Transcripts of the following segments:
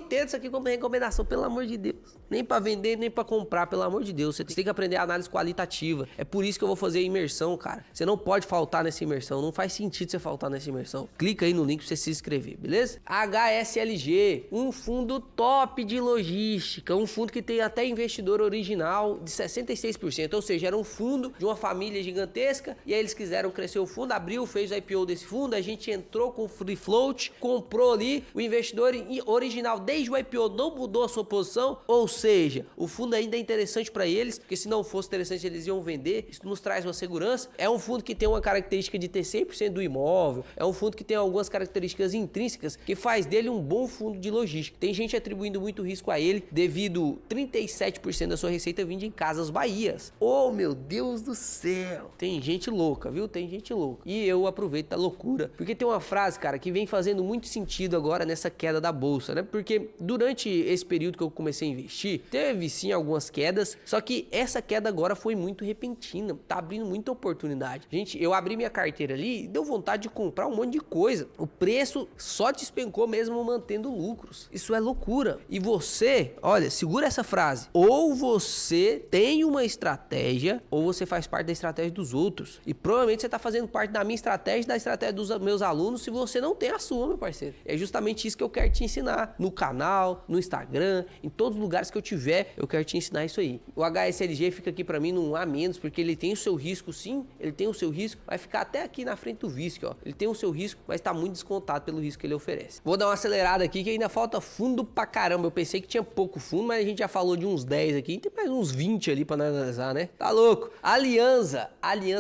entendo isso aqui como recomendação, pelo amor de Deus. Nem pra vender, nem pra comprar, pelo amor de Deus. Você tem que aprender a análise qualitativa. É por isso que eu vou fazer a imersão, cara. Você não pode faltar nessa imersão. Não faz sentido você faltar nessa imersão. Clica aí no link pra você se inscrever, beleza? HSLG, um fundo top de logística. Um fundo que tem até investidor original de 66%. Ou seja, era um fundo de uma família gigantesca. E aí eles quiseram crescer o fundo, abriu, fez o IPO desse fundo. A gente entrou com free float, comprou ali. O investidor original desde o IPO não mudou a sua posição. Ou seja, o fundo ainda é interessante para eles, porque se não fosse interessante eles iam vender. Isso nos traz uma segurança. É um fundo que tem uma característica de ter 100% do imóvel. É um fundo que tem algumas características intrínsecas que faz dele um bom fundo de logística. Tem gente atribuindo muito risco a ele devido 37% da sua receita vindo em Casas Bahias. Oh, meu Deus do céu. Tem gente louca, viu? Tem gente louca. E eu aproveito da loucura, porque tem uma frase, cara, que vem fazendo muito sentido agora nessa queda da bolsa, né? Porque durante esse período que eu comecei a investir, teve sim algumas quedas, só que essa queda agora foi muito repentina, tá abrindo muita oportunidade. Gente, eu abri minha carteira ali e deu vontade de comprar um monte de coisa. O preço só despencou mesmo mantendo lucros. Isso é loucura. E você, olha, segura essa frase. Ou você tem uma estratégia, ou você faz parte da estratégia dos outros. E provavelmente você tá fazendo parte da minha estratégia, da estratégia dos meus alunos, se você não tem a sua, meu parceiro. É justamente isso que eu quero te ensinar no canal, no Instagram, em todos os lugares que eu tiver, eu quero te ensinar isso aí. O HSLG fica aqui pra mim num A menos, porque ele tem o seu risco, sim, ele tem o seu risco, vai ficar até aqui na frente do VISC, ó. Ele tem o seu risco, mas tá muito descontado pelo risco que ele oferece. Vou dar uma acelerada aqui, que ainda falta fundo pra caramba. Eu pensei que tinha pouco fundo, mas a gente já falou de uns 10 aqui, tem mais uns 20 ali pra analisar, né? Tá louco? Aliança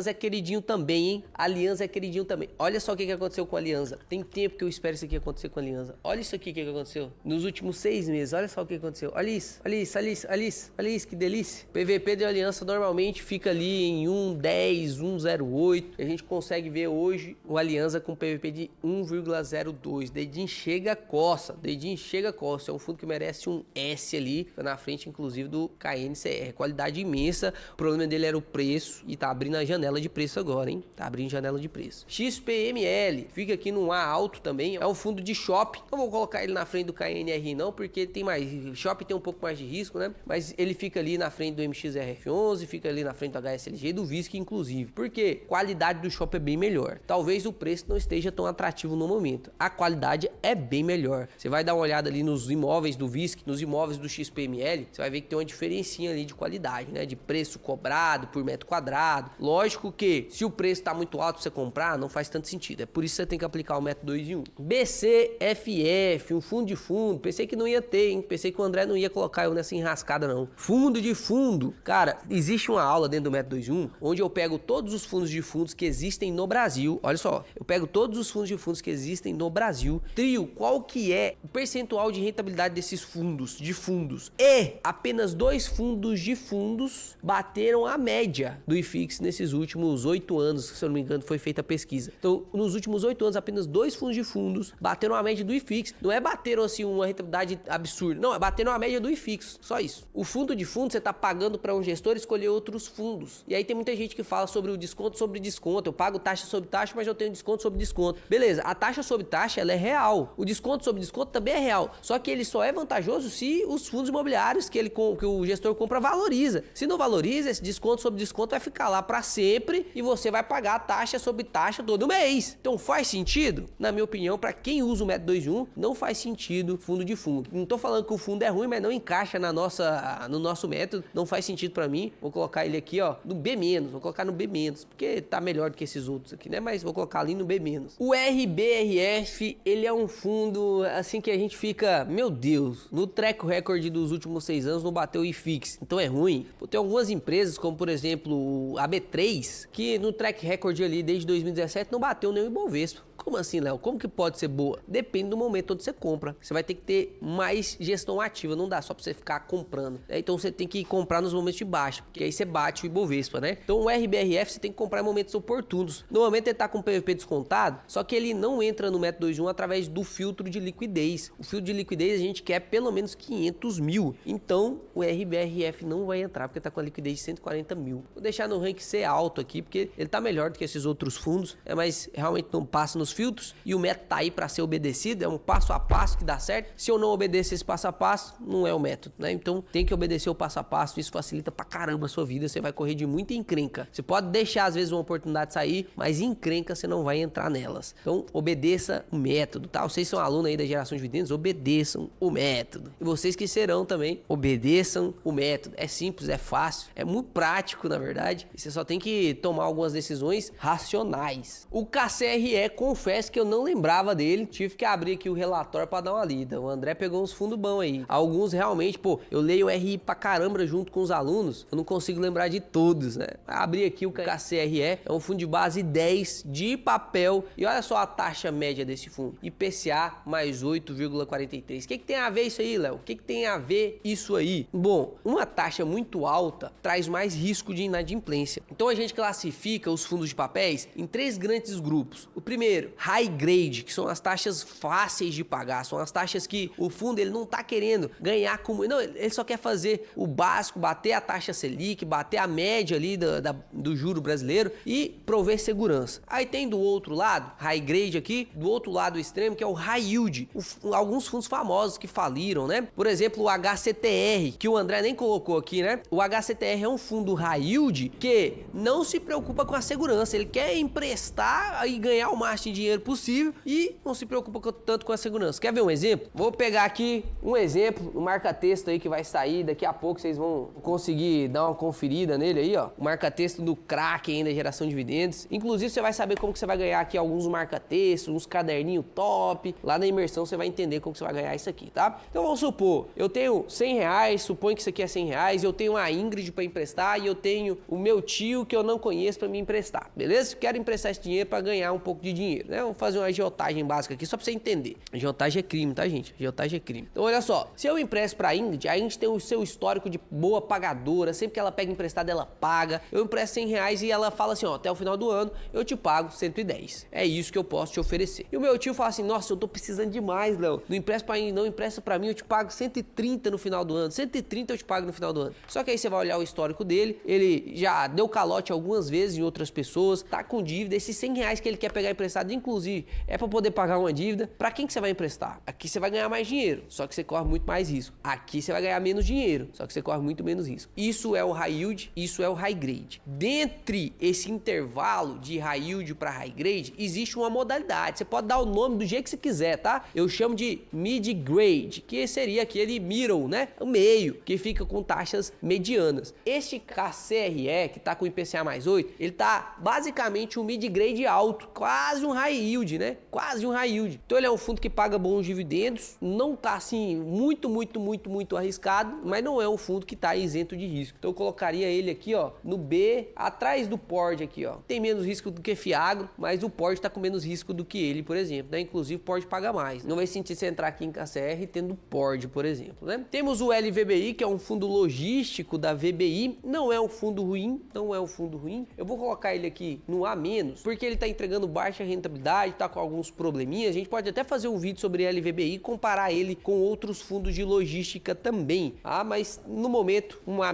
é queridinho também, hein? Aliança é queridinho também. Olha só o que aconteceu com a Aliança. Tem tempo que eu espero isso aqui acontecer com a Aliança. Olha isso aqui que aconteceu. Nos últimos 6 meses, olha só o que aconteceu. Olha isso, olha isso, olha isso, olha isso, olha isso, que delícia. PVP de Aliança normalmente fica ali em 1,10, 1,08. A gente consegue ver hoje o Aliança com PVP de 1,02. Dedinho chega, coça. Dedinho chega, coça. É um fundo que merece um S ali, na frente inclusive do KNCR. Qualidade imensa. O problema dele era o preço e tá abrindo a janela de preço agora, hein? Tá abrindo janela de preço. XPML, fica aqui num A alto também. É um fundo de shopping. Não vou colocar ele na frente do KNRI não, porque tem mais... Shopping tem um pouco mais de risco, né? Mas ele fica ali na frente do MXRF11, fica ali na frente do HSLG e do VISC, inclusive. Porque qualidade do shopping é bem melhor. Talvez o preço não esteja tão atrativo no momento. A qualidade é bem melhor. Você vai dar uma olhada ali nos imóveis do VISC, nos imóveis do XPML, você vai ver que tem uma diferencinha ali de qualidade, né? De preço cobrado por metro quadrado. Lógico que se o preço tá muito alto pra você comprar, não faz tanto sentido. É por isso que você tem que aplicar o método 2 em 1. BCFF, um fundo de fundo. Pensei que não ia ter, hein? Pensei que o André não ia colocar eu nessa enrascada, não. Fundo de fundo. Cara, existe uma aula dentro do método 2 em 1, onde eu pego todos os fundos de fundos que existem no Brasil. Olha só, eu pego todos os fundos de fundos que existem no Brasil, trio qual que é o percentual de rentabilidade desses fundos de fundos. E apenas 2 fundos de fundos bateram a média do IFIX nesses últimos 8 anos, se eu não me engano, foi feita a pesquisa. Então, nos últimos 8 anos, apenas 2 fundos de fundos bateram a média do IFIX. Não é bateram assim uma rentabilidade absurda, não, é bateram a média do IFIX, só isso. O fundo de fundo, você tá pagando para um gestor escolher outros fundos. E aí tem muita gente que fala sobre o desconto sobre desconto. Eu pago taxa sobre taxa, mas eu tenho desconto sobre desconto. Beleza, a taxa sobre taxa, ela é real. O desconto sobre desconto também é real. Só que ele só é vantajoso se os fundos imobiliários que o gestor compra valoriza. Se não valoriza, esse desconto sobre desconto vai ficar lá para sempre e você vai pagar a taxa sobre taxa todo mês. Então faz sentido? Na minha opinião, para quem usa o método 2 em 1, não faz sentido fundo de fundo. Não tô falando que o fundo é ruim, mas não encaixa no nosso método. Não faz sentido para mim. Vou colocar ele aqui, ó, no B-, vou colocar no B-, porque tá melhor do que esses outros aqui, né? Mas vou colocar ali no B-. O RBRF, ele é um fundo assim que a gente fica, meu Deus, no track record dos últimos 6 anos não bateu o IFIX, então é ruim. Tem algumas empresas, como por exemplo a B3, que no track record ali desde 2017 não bateu nem o Ibovespa. Como assim, Léo? Como que pode ser boa? Depende do momento onde você compra. Você vai ter que ter mais gestão ativa, não dá só pra você ficar comprando. Então você tem que comprar nos momentos de baixa, porque aí você bate o Ibovespa, né? Então o RBRF você tem que comprar em momentos oportunos. No momento ele tá com o PVP descontado, só que ele não entra no método 2 em 1 através do filtro de liquidez. O filtro de liquidez a gente quer pelo menos 500 mil. Então o RBRF não vai entrar, porque tá com a liquidez de 140 mil. Vou deixar no rank C alto aqui, porque ele tá melhor do que esses outros fundos, mas realmente não passa nos os filtros e o método tá aí para ser obedecido, é um passo a passo que dá certo. Se eu não obedecer esse passo a passo, não é o método, né? Então tem que obedecer o passo a passo, isso facilita pra caramba a sua vida, você vai correr de muita encrenca. Você pode deixar às vezes uma oportunidade sair, mas encrenca você não vai entrar nelas. Então obedeça o método, tá? Vocês são alunos aí da geração de dividendos, obedeçam o método. E vocês que serão também, obedeçam o método. É simples, é fácil, é muito prático na verdade, e você só tem que tomar algumas decisões racionais. O KCRE, confesso que eu não lembrava dele, tive que abrir aqui o relatório para dar uma lida. O André pegou uns fundos bons aí. Alguns realmente, pô, eu leio RI pra caramba junto com os alunos, eu não consigo lembrar de todos, né? Abri aqui o KCRE, é um fundo de base 10 de papel, e olha só a taxa média desse fundo, IPCA mais 8,43. O que tem a ver isso aí, Léo? O que tem a ver isso aí? Bom, uma taxa muito alta traz mais risco de inadimplência. Então a gente classifica os fundos de papéis em 3 grandes grupos. O primeiro, high grade, que são as taxas fáceis de pagar, são as taxas que o fundo ele não tá querendo ganhar como... Não, ele só quer fazer o básico, bater a taxa Selic, bater a média ali do juro brasileiro e prover segurança. Aí tem do outro lado, high grade aqui, do outro lado extremo, que é o high yield. Alguns fundos famosos que faliram, né? Por exemplo, o HCTR, que o André nem colocou aqui, né? O HCTR é um fundo high yield que não se preocupa com a segurança. Ele quer emprestar e ganhar o máximo de dinheiro possível e não se preocupa tanto com a segurança. Quer ver um exemplo? Vou pegar aqui um exemplo, o marca-texto aí que vai sair daqui a pouco, vocês vão conseguir dar uma conferida nele aí, ó. O marca-texto do Kraken ainda, geração de dividendos. Inclusive, você vai saber como que você vai ganhar aqui alguns marca-textos, uns caderninhos top. Lá na imersão você vai entender como que você vai ganhar isso aqui, tá? Então vamos supor, eu tenho R$100, suponho que isso aqui é R$100, eu tenho a Ingrid para emprestar e eu tenho o meu tio que eu não conheço para me emprestar, beleza? Quero emprestar esse dinheiro para ganhar um pouco de dinheiro, né? Vamos fazer uma agiotagem básica aqui só para você entender. Agiotagem é crime, tá, gente? Agiotagem é crime. Então olha só, se eu empresto para a Ingrid tem o seu histórico de boa pagadora, sempre que ela pega emprestado ela paga. Eu empresto R$100 e ela fala assim, ó, até o final do ano eu te pago 110. É isso que eu posso te oferecer. E o meu tio fala assim, nossa, eu tô precisando demais, Léo. Não empresta para mim, eu te pago 130 no final do ano. 130 eu te pago no final do ano. Só que aí você vai olhar o histórico dele, ele já deu calote algumas vezes em outras pessoas, tá com dívida, esses R$100 que ele quer pegar emprestado, inclusive, é para poder pagar uma dívida. Para quem que você vai emprestar? Aqui você vai ganhar mais dinheiro, só que você corre muito mais risco. Aqui você vai ganhar menos dinheiro, só que você corre muito menos risco. Isso é o high yield, isso é o high grade. Dentre esse intervalo de high yield para high grade, existe uma modalidade. Você pode dar o nome do jeito que você quiser, tá? Eu chamo de mid grade, que seria aquele middle, né? O meio, que fica com taxas medianas. Este KCRE, que tá com IPCA mais 8, ele tá basicamente um mid grade alto, quase um high yield, né? Quase um high yield. Então ele é um fundo que paga bons dividendos, não tá assim muito arriscado, mas não é um fundo que tá isento de risco. Então eu colocaria ele aqui, ó, no B, atrás do PORD aqui, ó. Tem menos risco do que Fiagro, mas o PORD tá com menos risco do que ele, por exemplo, né? Inclusive o PORD paga mais. Não vai sentir você entrar aqui em KCR tendo PORD, por exemplo, né? Temos o LVBI, que é um fundo logístico da VBI, não é um fundo ruim, não é um fundo ruim. Eu vou colocar ele aqui no A-, porque ele tá entregando baixa rentabilidade, tá com alguns probleminhas. A gente pode até fazer um vídeo sobre LVBI e comparar ele com outros fundos de logística também, ah, mas no momento um A-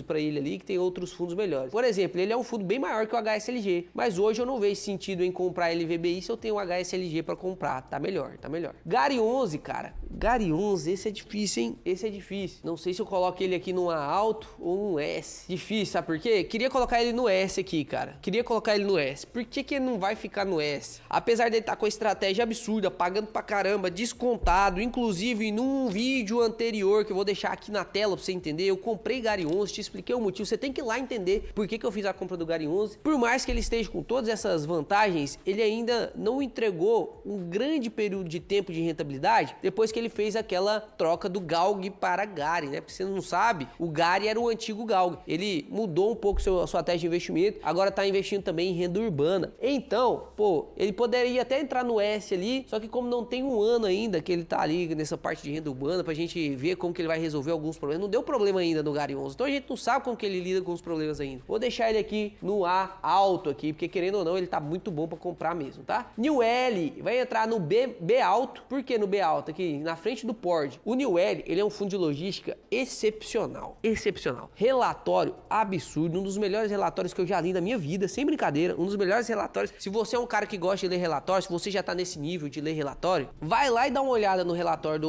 para ele ali, que tem outros fundos melhores. Por exemplo, ele é um fundo bem maior que o HSLG, mas hoje eu não vejo sentido em comprar LVBI se eu tenho o HSLG para comprar, tá melhor, tá melhor. GARI 11, cara, GARI 11, esse é difícil, hein? Esse é difícil. Não sei se eu coloco ele aqui num A alto ou num S. Difícil, sabe por quê? Queria colocar ele no S aqui, cara. Queria colocar ele no S. Por que que ele não vai ficar no S? Apesar dele estar com a estratégia absurda, pagando pra caramba, descontado, inclusive num vídeo anterior que eu vou deixar aqui na tela pra você entender, eu comprei GARI 11, te expliquei o motivo, você tem que ir lá entender por que que eu fiz a compra do GARI 11. Por mais que ele esteja com todas essas vantagens, ele ainda não entregou um grande período de tempo de rentabilidade depois que ele fez aquela troca do GALG para GARI, né? Porque você não sabe, o GARI era o antigo GALG. Ele mudou um pouco a sua tese de investimento, agora tá investindo também em renda urbana. Então, pô, ele poderia até entrar no S ali, só que como não tem um ano ainda que ele tá ali nessa parte de renda urbana pra gente ver como que ele vai resolver alguns problemas, não deu problema ainda no GARI 11, então a gente não sabe como que ele lida com os problemas ainda. Vou deixar ele aqui no A alto aqui, porque querendo ou não, ele tá muito bom pra comprar mesmo, tá? New L vai entrar no B alto. Por que no B alto aqui? na frente do Pord. O New L, ele é um fundo de logística excepcional, excepcional. Relatório absurdo, um dos melhores relatórios que eu já li na minha vida, sem brincadeira, um dos melhores relatórios. Se você é um cara que gosta de ler relatório, se você já tá nesse nível de ler relatório, vai lá e dá uma olhada no relatório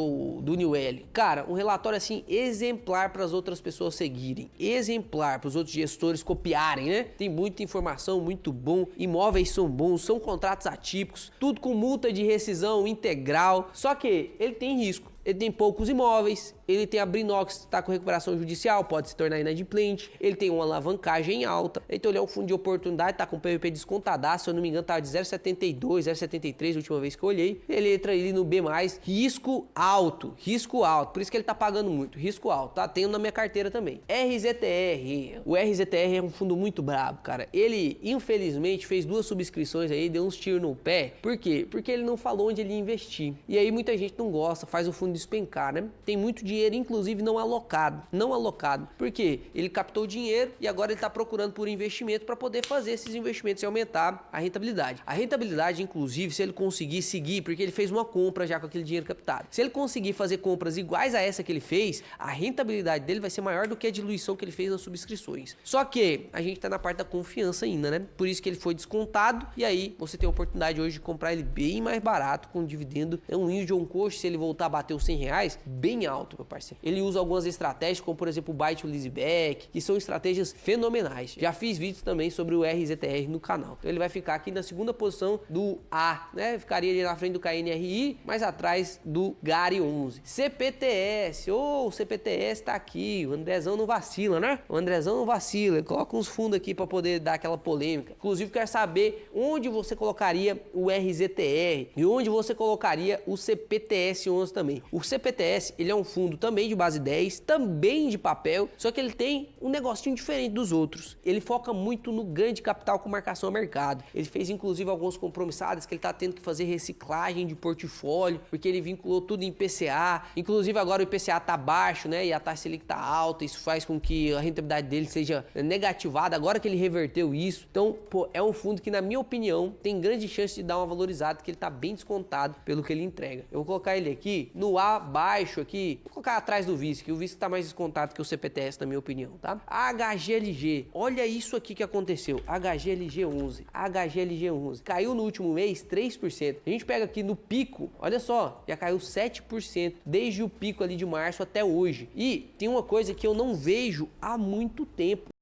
do New L. Cara, um relatório assim exemplar para as outras pessoas seguirem, exemplar para os outros gestores copiarem, né? Tem muita informação, muito bom, imóveis são bons, são contratos atípicos, tudo com multa de rescisão integral, só que ele tem risco. Ele tem poucos imóveis, ele tem a Brinox, está com recuperação judicial, pode se tornar inadimplente, ele tem uma alavancagem alta, então ele é um fundo de oportunidade, está com PVP descontadaço, se eu não me engano estava de 0,72, 0,73 a última vez que eu olhei, ele entra ali no B+, risco alto, por isso que ele está pagando muito, risco alto, tá? Tenho na minha carteira também. RZTR, o RZTR é um fundo muito brabo, cara, ele infelizmente fez 2 subscrições aí, deu uns tiros no pé, por quê? Porque ele não falou onde ele ia investir, e aí muita gente não gosta, faz o fundo despencar, né? Tem muito dinheiro, inclusive não alocado, porque ele captou dinheiro e agora ele está procurando por investimento para poder fazer esses investimentos e aumentar a rentabilidade, inclusive, se ele conseguir seguir, porque ele fez uma compra já com aquele dinheiro captado, se ele conseguir fazer compras iguais a essa que ele fez, a rentabilidade dele vai ser maior do que a diluição que ele fez nas subscrições. Só que a gente tá na parte da confiança ainda, né? Por isso que ele foi descontado e aí você tem a oportunidade hoje de comprar ele bem mais barato com dividendo. É um yield on cost, se ele voltar a bater os R$100, bem alto, meu parceiro. Ele usa algumas estratégias, como por exemplo o buy to lease back, que são estratégias fenomenais. Já fiz vídeos também sobre o RZTR no canal. Então ele vai ficar aqui na segunda posição do A, né? Ficaria ali na frente do KNRI, mais atrás do GARI 11. CPTS, o CPTS tá aqui, o Andrezão não vacila, né? O Andrezão não vacila, ele coloca uns fundos aqui para poder dar aquela polêmica. Inclusive quero saber onde você colocaria o RZTR e onde você colocaria o CPTS 11 também. O CPTS, ele é um fundo também de base 10, também de papel, só que ele tem um negocinho diferente dos outros. Ele foca muito no ganho de capital com marcação a mercado. Ele fez inclusive alguns compromissados que ele tá tendo que fazer reciclagem de portfólio, porque ele vinculou tudo em IPCA. Inclusive agora o IPCA tá baixo, né? E a taxa Selic tá alta, isso faz com que a rentabilidade dele seja negativada, agora que ele reverteu isso. Então, pô, é um fundo que na minha opinião tem grande chance de dar uma valorizada, que ele tá bem descontado pelo que ele entrega. Eu vou colocar ele aqui no A baixo aqui, vou colocar atrás do VISC, que o VISC tá mais descontado que o CPTS na minha opinião, tá? HGLG, olha isso aqui que aconteceu, HGLG 11, caiu no último mês 3%, a gente pega aqui no pico, olha só, já caiu 7% desde o pico ali de março até hoje, e tem uma coisa que eu não vejo há muito tempo,